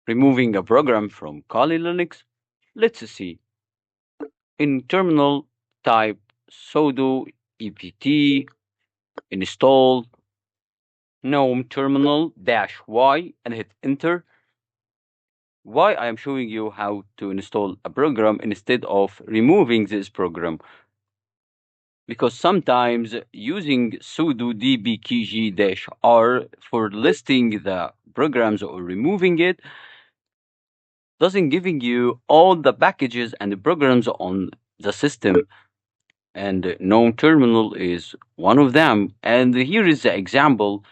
Removing a program from Kali Linux. Let's see. In terminal, type sudo ept install gnome terminal -y and hit enter. Why I am showing you how to install a program instead of removing this program? Because sometimes using sudo dpkg-r for listing the programs or removing it doesn't giving you all the packages and the programs on the system, and gnome terminal is one of them. And here is the example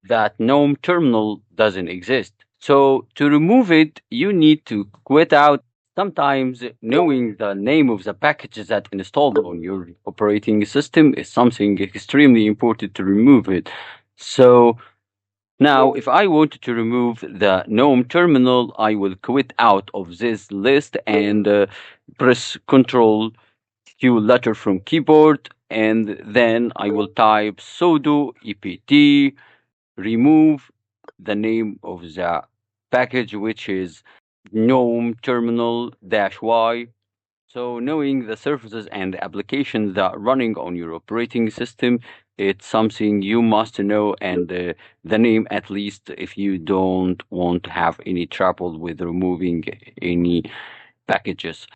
that gnome terminal doesn't exist. So to remove it, you need to quit out. Sometimes knowing the name of the packages that installed on your operating system is something extremely important to remove it. So now, if I wanted to remove the GNOME terminal, I will quit out of this list and press Control Q letter from keyboard, and then I will type sudo ept remove the name of the package, which is GNOME terminal -y. So knowing the services and applications that are running on your operating system, it's something you must know, and the name at least, if you don't want to have any trouble with removing any packages.